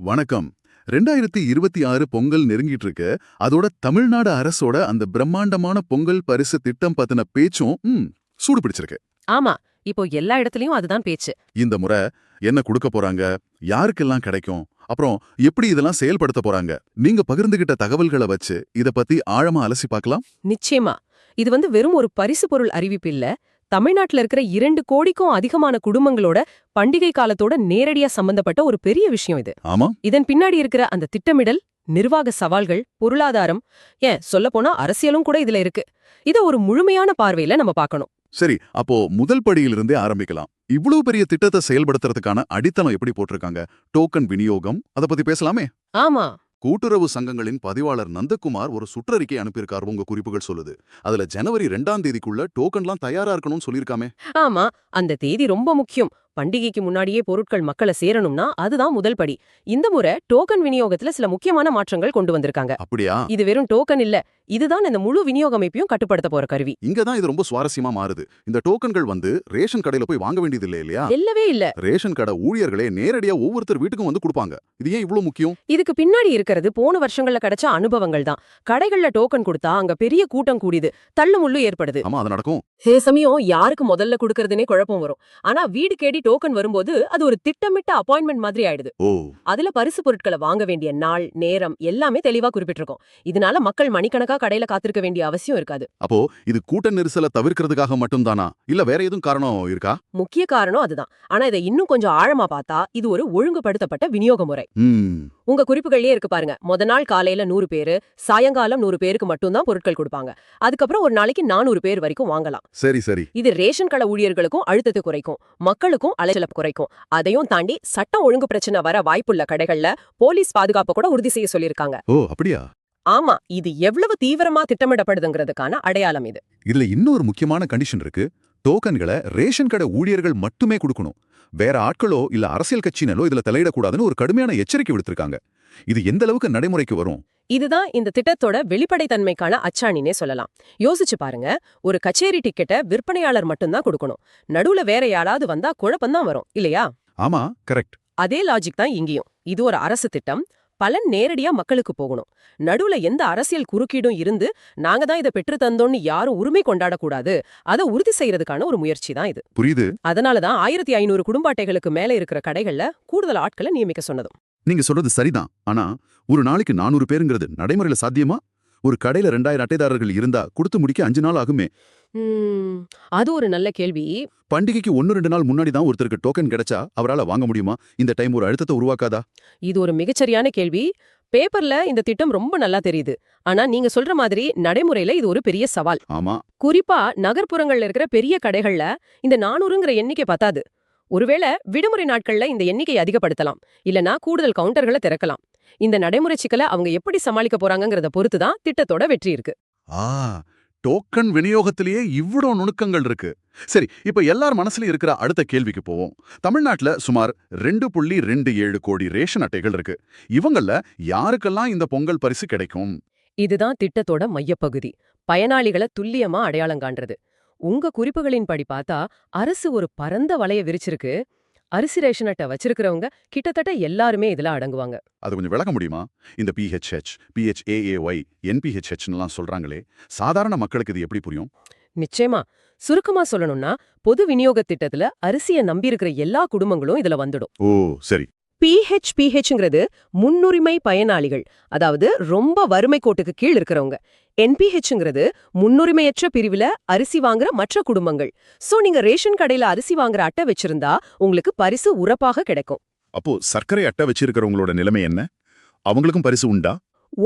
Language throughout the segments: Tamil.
வணக்கம். 2026 பொங்கல் நெருங்கிட்டு இருக்கு. அதோட தமிழ்நாடு அரசோட அந்த பிரம்மாண்டமான பொங்கல் பரிசு திட்டம் பத்தின பேச்சும் சூடு பிடிச்சிருக்கு. ஆமா, இப்போ எல்லா இடத்துலயும் அதுதான் பேச்சு. இந்த முறை என்ன கொடுக்க போறாங்க, யாருக்கெல்லாம் கிடைக்கும், அப்புறம் எப்படி இதெல்லாம் செயல்படுத்த போறாங்க, நீங்க பகிர்ந்துகிட்ட தகவல்களை வச்சு இத பத்தி ஆழமா அலசி பார்க்கலாம். நிச்சயமா, இது வெறும் ஒரு பரிசு பொருள் அறிவிப்பு இல்ல. தமிழ்நாட்டுல இருக்கிற 2 கோடிக்கும் அதிகமான குடும்பங்களோட பண்டிகை காலத்தோட நேரடியா சம்பந்தப்பட்ட ஒரு பெரிய விஷயம் இது. ஆமா, இதன் பின்னாடி இருக்கிற அந்த திட்டமிடல், நிர்வாக சவால்கள், பொருளாதாரம், ஏன் சொல்லப்போனா அரசியலும் கூட இதுல இருக்கு. இத ஒரு முழுமையான பார்வையில நம்ம பார்க்கணும். சரி. அப்போ முதல் படியிலிருந்தே ஆரம்பிக்கலாம். இவ்வளவு பெரிய திட்டத்தை செயல்படுத்துறதுக்கான அடித்தளம் எப்படி போட்டிருக்காங்க? டோக்கன் விநியோகம், அத பத்தி பேசலாமே. ஆமா, கூட்டுறவு சங்கங்களின் பதிவாளர் நந்தகுமார் ஒரு சுற்றறிக்கை அனுப்பியிருக்காரு. உங்க குறிப்புகள் சொல்லுது. அதுல ஜனவரி 2ஆம் தேதிக்குள்ள டோக்கன்லாம் தயாரா இருக்கணும்னு சொல்லிருக்காமே. ஆமா, அந்த தேதி ரொம்ப முக்கியம். பண்டிகைக்கு முன்னாடியே பொருட்கள் மக்களை சேரணும்னா அதுதான் முதல் படி. இந்த முறை டோக்கன் விநியோகத்துல சில முக்கியமான மாற்றங்கள் கொண்டு வந்திருக்காங்க. அப்படியா? இது வெறும் டோக்கன் இல்ல, இதுதான் இந்த முழு விநியோக அமைப்பையும் கட்டுப்படுத்த போற கருவி. இங்கதான் இது ரொம்ப சுவாரஸ்யமா மாறுது. இந்த டோக்கன்கள் ரேஷன் கடையில போய் வாங்க வேண்டியது இல்லையா? இல்லவே இல்ல. ரேஷன் கடை ஊழியர்களே நேரடியா ஒவ்வொருத்தர் வீட்டுக்கும் வந்து கொடுப்பாங்க. இது ஏன் இவ்வளவு முக்கியம்? இதுக்கு பின்னாடி இருக்கிறது போன வருஷங்கள்ல கிடைச்ச அனுபவங்கள் தான். கடைகள்ல டோக்கன் கொடுத்தா அங்க பெரிய கூட்டம் கூடிது, தள்ளுமுள்ளு ஏற்படுது. ஆமா, அது நடக்கும். சில சமயம் யாருக்கு முதல்ல கொடுக்கறதுனே குழப்பம் வரும். ஆனா வீடு கேடி டோக்கன் வரும்போது அது ஒரு திட்டமிட்ட அப்பாயின்மெண்ட் மாதிரி ஆயிடுது. ஓ, அதுல பரிசு பொருட்களை வாங்க வேண்டிய நாள், நேரம் எல்லாமே தெளிவா குறிப்பிட்டிருக்கும். இதனால மக்கள் மணிக்கணக்கா கடையில காத்திருக்க வேண்டிய அவசியம் இருக்காது. அப்போ இது கூட்ட நெரிசலை தவிர்க்கிறதுக்காக மட்டும்தானா, இல்ல வேற எதுவும் காரணம் இருக்கா? முக்கிய காரணம் அதுதான். ஆனா இதை இன்னும் கொஞ்சம் ஆழமா பார்த்தா இது ஒரு ஒழுங்குபடுத்தப்பட்ட விநியோக முறை. உங்க குறிப்புகள்லயே இருக்கு பாருங்க. முத நாள் காலையில 100 பேரு, சாயங்காலம் 100 பேருக்கு மட்டும்தான் பொருட்கள் கொடுப்பாங்க. அதுக்கப்புறம் ஒரு நாளைக்கு 400 பேர் வரைக்கும் வாங்கலாம். சரி சரி. இது ரேஷன் கடை ஊழியர்களுக்கும் அழுத்தத்தை குறைக்கும், மக்களுக்கும் அலைச்சலை குறைக்கும். அதையும் தாண்டி சட்டம் ஒழுங்கு பிரச்சனை வர வாய்ப்புள்ள கடைகள்ல போலீஸ் பாதுகாப்பு கூட உறுதி செய்ய சொல்லிருக்காங்க. ஓ, அப்படியா? ஆமா, இது எவ்வளவு தீவிரமா திட்டமிடப்படுதுங்கிறதுக்கான அடையாளம் இது. இதுல இன்னொரு முக்கியமான கண்டிஷன் இருக்கு. டோக்கன்களை ரேஷன் கடை ஊழியர்கள் மட்டுமே கொடுக்கணும். வேற ஆட்களோ இல்ல அரசியல் கட்சியினரோ இதுல தலையிடக்கூடாதுன்னு ஒரு கடுமையான எச்சரிக்கை விடுத்திருக்காங்க. இது எந்த அளவுக்கு நடைமுறைக்கு வரும்? இதுதான் இந்த திட்டத்தோட வெளிப்படைத்தன்மைக்கான அச்சாணினே சொல்லலாம். யோசிச்சு பாருங்க, ஒரு கச்சேரி டிக்கெட்டை விற்பனையாளர் மட்டும்தான் கொடுக்கணும். நடுவுல வேற யாராவது வந்தா குழப்பம்தான் வரும் இல்லையா? ஆமா, கரெக்ட். அதே லாஜிக் தான் இங்கேயும். இது ஒரு அரசு திட்டம், பலன் நேரடியா மக்களுக்கு போகணும். நடுவுல எந்த அரசியல் குறுக்கீடும் இருந்து நாங்க தான் இதை பெற்று தந்தோம்னு யாரும் உரிமை கொண்டாடக்கூடாது. அதை உறுதி செய்யறதுக்கான ஒரு முயற்சி தான் இது. புரியுது. அதனாலதான் 1500 குடும்ப அட்டைகளுக்கு மேல இருக்கிற கடைகள்ல கூடுதல் ஆட்களை நியமிக்க சொன்னதும். நீங்க சொல்றது சரிதான். ஆனா ஒரு நாளைக்கு 400 பேருங்கிறது நடைமுறையில சாத்தியமா? ஒரு கடையில 2000 அட்டைதாரர்கள் இருந்தா கொடுத்து முடிக்க 5 நாள் ஆகுமே. அது ஒரு நல்ல கேள்வி. பண்டிகைக்கு 1-2 நாள் முன்னாடி தான் ஒருத்தருக்கு டோக்கன் கிடைச்சா அவரால வாங்க முடியுமா? இந்த டைம் ஒரு அழுத்தத்தை உருவாக்காதா? இது ஒரு மிகச்சரியான கேள்வி. பேப்பர்ல இந்த திட்டம் ரொம்ப நல்லா தெரியுது. ஆனா நீங்க சொல்ற மாதிரி நடைமுறையில இது ஒரு பெரிய சவால். ஆமா, குறிப்பா நகர்ப்புறங்கள்ல இருக்கிற பெரிய கடைகள்ல இந்த 400ங்கிற எண்ணிக்கை பத்தாது. ஒருவேளை விடுமுறை நாட்கள்ல இந்த எண்ணிக்கையை அதிகப்படுத்தலாம், இல்லனா கூடுதல் கவுண்டர்களை திறக்கலாம். இந்த நடைமுறை சிக்கலை அவங்க எப்படி சமாளிக்க போறாங்கங்கறத பொறுத்து தான் திட்டத்தோட வெற்றி இருக்கு. ஆ டோக்கன் விநியோகத்திலேயே இவ்வளோ நுணுக்கங்கள் இருக்கு. சரி, இப்ப எல்லார் மனசுலயும் இருக்கிற அடுத்த கேள்விக்கு போவோம். தமிழ்நாட்டுல சுமார் 2.27 கோடி ரேஷன் அட்டைகள் இருக்கு. இவங்கள யாருக்கெல்லாம் இந்த பொங்கல் பரிசு கிடைக்கும்? இதுதான் திட்டத்தோட மையப்பகுதி. பயனாளிகளை துல்லியமா அடையாளம் காண்றது. உங்க குறிப்புகளின் படி பார்த்தா அரசு ஒரு பரந்த வலைய விரிச்சிருக்கு. அரிசி ரேஷன் அட்டை வச்சிருக்கிறவங்க கிட்டத்தட்ட எல்லாருமே இதுல அடங்குவாங்க. அது கொஞ்சம் விளக்க முடியுமா? இந்த PHH, PHAAY, NPHHன்னுலாம் சொல்றாங்களே, சாதாரண மக்களுக்கு இது எப்படி புரியும்? நிச்சயமா. சுருக்கமா சொல்லணும்னா, பொது விநியோக திட்டத்துல அரிசியை நம்பியிருக்கிற எல்லா குடும்பங்களும் இதுல வந்துடும். ஓ, சரி. PHPHங்கிறது முன்னுரிமை பயனாளிகள், அதாவது ரொம்ப வறுமை கோட்டுக்கு கீழ் இருக்கிறவங்க. NPHங்கிறது முன்னுரிமையற்ற பிரிவுல அரிசி வாங்குற மற்ற குடும்பங்கள். சோ நீங்க ரேஷன் கடையில அரிசி வாங்குற அட்டை வச்சிருந்தா உங்களுக்கு பரிசு உறப்பாக கிடைக்கும். அப்போ சர்க்கரை அட்டை வச்சிருக்கிறவங்களோட நிலைமை என்ன? அவங்களுக்கும் பரிசு உண்டா?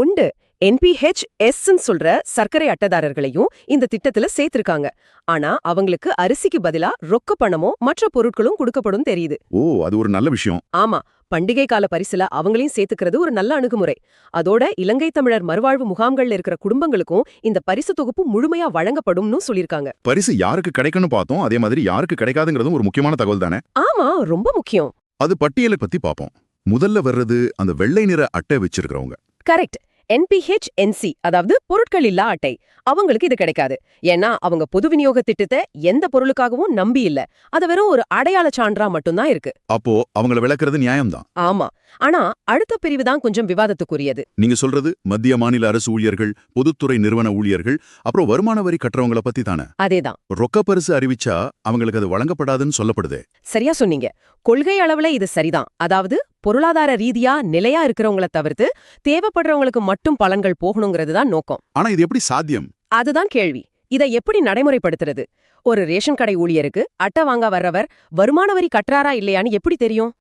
உண்டு. NPHSன்னு சொல்ற சர்க்கரை அட்டைதாரர்களையும் இந்த திட்டத்துல சேர்த்திருக்காங்க. ஆனா அவங்களுக்கு அரிசிக்கு பதிலா ரொக்க பணமோ மற்ற பொருட்களும் கொடுக்கப்படும் தெரியுது. ஓ, அது ஒரு நல்ல விஷயம். ஆமா, பண்டிகை கால பரிசுல அவங்களையும் சேர்த்துக்கிறது ஒரு நல்ல அணுகுமுறை. அதோட இலங்கை தமிழர் மறுவாழ்வு முகாம்கள்ல இருக்கிற குடும்பங்களுக்கும் இந்த பரிசு தொகுப்பு முழுமையா வழங்கப்படும்னு சொல்லிருக்காங்க. பரிசு யாருக்கு கிடைக்கும்னு பார்த்தோம், அதே மாதிரி யாருக்கு கிடைக்காதுங்கிறதும் ஒரு முக்கியமான தகவல் தானே? ஆமா, ரொம்ப முக்கியம். அது பட்டியலை பத்தி பார்ப்போம். முதல்ல வர்றது அந்த வெள்ளை நிற அட்டை வச்சிருக்கிறவங்க. கரெக்ட். NPHNC அதாவது பொருட்கள் இல்லா அட்டை அவங்களுக்கு இது கிடைக்காது. ஏன்னா அவங்க பொது விநியோக திட்டத்தை எந்த பொருளுக்காகவும் நம்பி இல்ல. அது வெறும் ஒரு அடையாள சான்றா மட்டும்தான் இருக்கு. அப்போ அவங்கள விளக்குறது நியாயம்தான். ஆமா. ஆனா அடுத்த பிரிவு தான் கொஞ்சம் விவாதத்துக்குரியது. நீங்க சொல்றது மத்திய மாநில அரசு ஊழியர்கள், பொதுத்துறை நிறுவன ஊழியர்கள், அப்புறம் வருமான வரி கட்டுறவங்கள பத்தி தானே? அதேதான். ரொக்க பரிசு அறிவிச்சா அவங்களுக்கு அது வழங்கப்படாதுன்னு சொல்லப்படுதே. சரியா சொன்னீங்க. கொள்கை அளவுல இது சரிதான். அதாவது பொருளாதார ரீதியா நிலையா இருக்கிறவங்கள தவிர்த்து தேவைப்படுறவங்களுக்கு மட்டும் பலன்கள் போகணுங்கிறது தான் நோக்கம். ஆனா இது எப்படி சாத்தியம்? அதுதான் கேள்வி. இதை எப்படி நடைமுறைப்படுத்துறது? ஒரு ரேஷன் கடை ஊழியருக்கு அட்டை வாங்க வர்றவர் வருமான வரி கட்டுறாரா இல்லையான்னு எப்படி தெரியும்?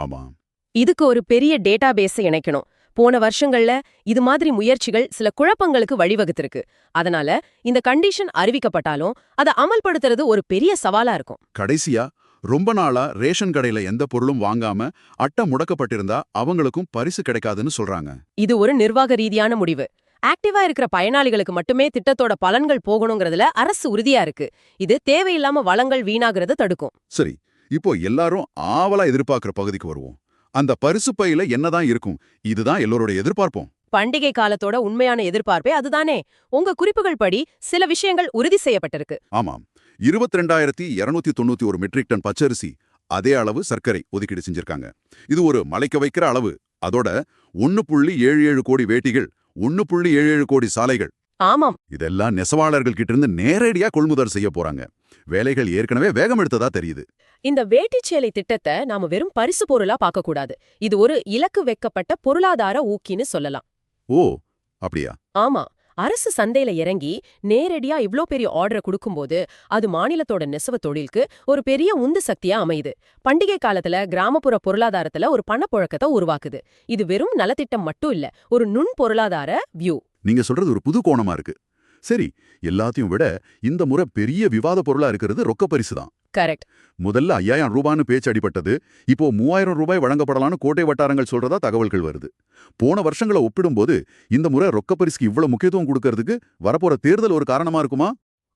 ஆமா. இதுக்கு ஒரு பெரிய டேட்டா பேஸை இணைக்கணும். போன வருஷங்கள்ல இது மாதிரி முயற்சிகள் சில குழப்பங்களுக்கு வழிவகுத்திருக்கு. அதனால இந்த கண்டிஷன் அறிவிக்கப்பட்டாலும் அதை அமல்படுத்துறது ஒரு பெரிய சவாலா இருக்கும். கடைசியா ரொம்ப நாளா ரேஷன் கடையில எந்த பொருளும் வாங்காம அட்டை முடக்கப்பட்டிருந்தா அவங்களுக்கும் பரிசு கிடைக்காதுன்னு சொல்றாங்க. இது ஒரு நிர்வாக ரீதியான முடிவு. ஆக்டிவா இருக்கிற பயனாளிகளுக்கு மட்டுமே திட்டத்தோட பலன்கள் போகணுங்கிறதுல அரசு உறுதியா இருக்கு. இது தேவையில்லாம வளங்கள் வீணாகிறத தடுக்கும். சரி, இப்போ எல்லாரும் ஆவலா எதிர்பார்க்கிற பகுதிக்கு வருவோம். அந்த பரிசு பையில என்னதான் இருக்கும்? இதுதான் எல்லோரோட எதிர்பார்ப்போம். பண்டிகை காலத்தோட உண்மையான எதிர்பார்ப்பே அதுதானே. உங்க குறிப்புகள் படி சில விஷயங்கள் உறுதி செய்யப்பட்டிருக்கு. ஆமாம். 22,291 மெட்ரிக் டன் பச்சரிசி, அதே அளவு சர்க்கரை ஒதுக்கீடு செஞ்சிருக்காங்க. இது ஒரு மலைக்க வைக்கிற அளவு. அதோட 1.77 கோடி வேட்டிகள், 1.77 கோடி சாலைகள். ஆமாம். இதெல்லாம் நெசவாளர்கள் கிட்ட இருந்து நேரடியா கொள்முதல் செய்ய போறாங்க. வேலைகள் ஏற்கனவே வேகம் எடுத்ததா தெரியுது. இந்த வேட்டிச்சேலை திட்டத்தை நாம வெறும் பரிசு பொருளா பார்க்க கூடாது. இது ஒரு இலக்கு வைக்கப்பட்ட பொருளாதார ஊக்கின்னு சொல்லலாம். ஓ, அப்படியா? ஆமா. அரசு சந்தையில இறங்கி நேரடியா இவ்ளோ பெரிய ஆர்டரை கொடுக்கும்போது அது மாநிலத்தோட நெசவு தொழிலுக்கு ஒரு பெரிய உந்து சக்தியா அமையுது. பண்டிகை காலத்துல கிராமப்புற பொருளாதாரத்துல ஒரு பணப்புழக்கத்தை உருவாக்குது. இது வெறும் நலத்திட்டம் மட்டும் இல்ல, ஒரு நுண் பொருளாதார வியூ. நீங்க சொல்றது ஒரு புது கோணமா இருக்கு. சரி, எல்லாத்தையும் விட இந்த முறை பெரிய விவாத பொருளா இருக்கிறது ரொக்க பரிசு தான். கரெக்ட். முதல்ல 5,000 ரூபான்னு பேச்சு அடிபட்டது. இப்போ 3,000 ரூபாய் வழங்கப்படலான்னு கோட்டை வட்டாரங்கள் சொல்றதா தகவல்கள் வருது. போன வருஷங்களை ஒப்பிடும்போது இந்த முறை ரொக்க பரிசுக்கு இவ்வளவு முக்கியத்துவம் கொடுக்கறதுக்கு வரப்போற தேர்தல் ஒரு காரணமா இருக்குமா?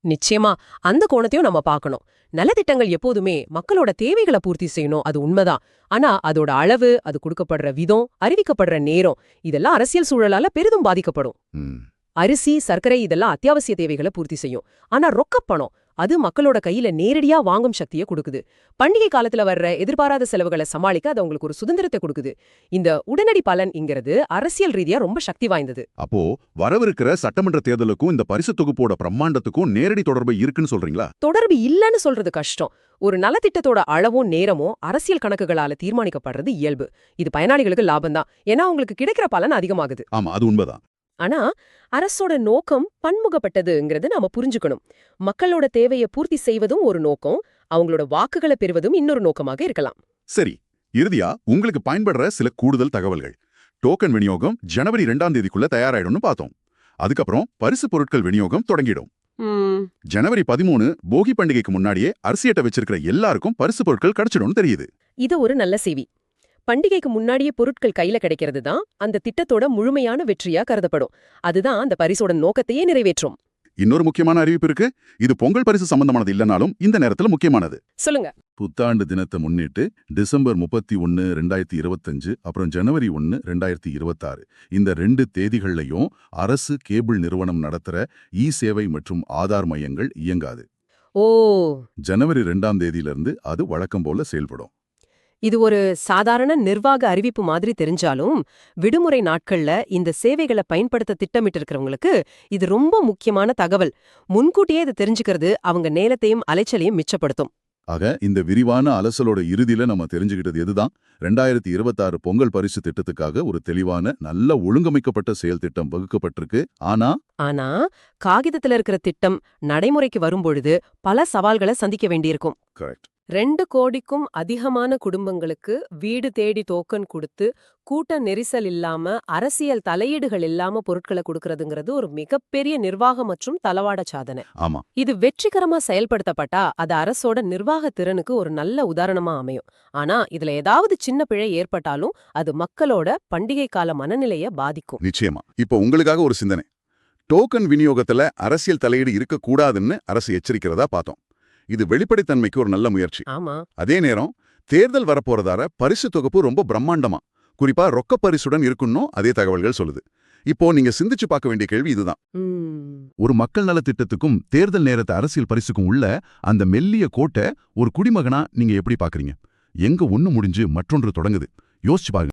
நிச்சயமா. அந்த கோணத்தையும் நம்ம பார்க்கணும். நலத்திட்டங்கள் எப்போதுமே மக்களோட தேவைகளை பூர்த்தி செய்யணும், அது உண்மைதான். ஆனா அதோட அளவு, அது கொடுக்கப்படுற விதம், அறிவிக்கப்படுற நேரம் இதெல்லாம் அரசியல் சூழலால பெரிதும் பாதிக்கப்படும். அரிசி, சர்க்கரை இதெல்லாம் அத்தியாவசிய தேவைகளை பூர்த்தி செய்யும். ஆனா ரொக்கப் பணம் அது மக்களோட கையில நேரடியா வாங்கும் சக்தியை கொடுக்குது. பண்டிகை காலத்துல வர்ற எதிர்பாராத செலவுகளை சமாளிக்க அது அவங்களுக்கு ஒரு சுதந்திரத்தை கொடுக்குது. இந்த உடனடி பலன்ங்கிறது அரசியல் ரீதியா ரொம்ப சக்தி வாய்ந்தது. அப்போ வரவிருக்கிற சட்டமன்ற தேர்தலுக்கும் இந்த பரிசு தொகுப்போட பிரம்மாண்டத்துக்கும் நேரடி தொடர்பு இருக்குன்னு சொல்றீங்களா? தொடர்பு இல்லன்னு சொல்றது கஷ்டம். ஒரு நலத்திட்டத்தோட அளவும் நேரமும் அரசியல் கணக்குகளால தீர்மானிக்கப்படுறது இயல்பு. இது பயனாளிகளுக்கு லாபம்தான். ஏன்னா அவங்களுக்கு கிடைக்கிற பலன் அதிகமாகுது. ஆமா, அது உண்மைதான். ஆனா அரசோட நோக்கம் பன்முகப்பட்டதுங்கிறது நாம புரிஞ்சுக்கணும். மக்களோட தேவையை பூர்த்தி செய்வதும் ஒரு நோக்கம், அவங்களோட வாக்குகளை பெறுவதும் இன்னொரு நோக்கமாக இருக்கலாம். சரி, இறுதியா உங்களுக்கு பயன்படுற சில கூடுதல் தகவல்கள். டோக்கன் விநியோகம் ஜனவரி 2ஆம் தேதிக்குள்ள தயாராயிடும்னு பார்த்தோம். அதுக்கப்புறம் பரிசு பொருட்கள் விநியோகம் தொடங்கிடும். ஜனவரி 13 போகி பண்டிகைக்கு முன்னாடியே அரிசி அட்டை வச்சிருக்கிற எல்லாருக்கும் பரிசு பொருட்கள் கிடைச்சிடும்னு தெரியுது. இது ஒரு நல்ல செய்தி. பண்டிகைக்கு முன்னாடியே பொருட்கள் கையில கிடைக்கிறது தான் அந்த திட்டத்தோட முழுமையான வெற்றியா கருதப்படும். அதுதான் அந்த பரிசோட நோக்கத்தையே நிறைவேற்றும். இன்னொரு முக்கியமான அறிவிப்பு இருக்கு. இது பொங்கல் பரிசு சம்பந்தமானது இல்லனாலும் இந்த நேரத்துல முக்கியமானது. சொல்லுங்க. புத்தாண்டு தினத்தை முன்னிட்டு டிசம்பர் 31, 2025 அப்புறம் ஜனவரி 1, 2026 இந்த 2 தேதிகள்லையும் அரசு கேபிள் நிறுவனம் நடத்துற சேவை மற்றும் ஆதார் மையங்கள் இயங்காது. ஓ. ஜனவரி 2ஆம் தேதியிலிருந்து அது வழக்கம் போல செயல்படும். இது ஒரு சாதாரண நிர்வாக அறிவிப்பு மாதிரி தெரிஞ்சாலும் விடுமுறை நாட்கள்ல இந்த சேவைகளை பயன்படுத்த திட்டமிட்டு இருக்கிறவங்களுக்கு இது ரொம்ப முக்கியமான தகவல். முன்கூட்டியே இதை தெரிஞ்சுக்கிறது அவங்க நேரத்தையும் அலைச்சலையும் மிச்சப்படுத்தும். ஆக இந்த விரிவான அலசலோட இறுதியில நம்ம தெரிஞ்சுக்கிட்டது எதுதான்? 2026 பொங்கல் பரிசு திட்டத்துக்காக ஒரு தெளிவான நல்ல ஒழுங்கமைக்கப்பட்ட செயல் திட்டம் வகுக்கப்பட்டிருக்கு. ஆனா காகிதத்துல இருக்கிற திட்டம் நடைமுறைக்கு வரும்பொழுது பல சவால்களை சந்திக்க வேண்டியிருக்கும். கரெக்ட். 2 கோடிக்கும் அதிகமான குடும்பங்களுக்கு வீடு தேடி டோக்கன் கொடுத்து கூட்ட நெரிசல் இல்லாம அரசியல் தலையீடுகள் இல்லாம பொருட்களை கொடுக்கறதுங்கிறது ஒரு மிகப்பெரிய நிர்வாக மற்றும் தளவாட சாதனை. ஆமா. இது வெற்றிகரமா செயல்படுத்தப்பட்டா அது அரசோட நிர்வாக திறனுக்கு ஒரு நல்ல உதாரணமா அமையும். ஆனா இதுல ஏதாவது சின்ன பிழை ஏற்பட்டாலும் அது மக்களோட பண்டிகை கால மனநிலைய பாதிக்கும். நிச்சயமா. இப்போ உங்களுக்காக ஒரு சிந்தனை. டோக்கன் விநியோகத்துல அரசியல் தலையீடு இருக்கக்கூடாதுன்னு அரசு எச்சரிக்கிறதா பார்த்தோம். இது வெளிப்படைத்தன்மைக்கு ஒரு நல்ல முயற்சி. ஆமா. அதே நேரம் தேர்தல் வரப்போறதால பரிசு தொகுப்பு ரொம்ப பிரம்மாண்டமா குறிப்பா ரொக்க பரிசுடன் இருக்குன்னும் அதே தகவல்கள் சொல்லுது. இப்போ நீங்க சிந்திச்சு பார்க்க வேண்டிய கேள்வி இதுதான். ஒரு மக்கள் நலத்திட்டத்துக்கும் தேர்தல் நேரத்து அரசியல் பரிசுக்கும் உள்ள அந்த மெல்லிய கோட்டை ஒரு குடிமகனா நீங்க எப்படி பாக்குறீங்க? எங்க ஒண்ணு முடிஞ்சு மற்றொன்று தொடங்குது? யோசிச்சு பாருங்க.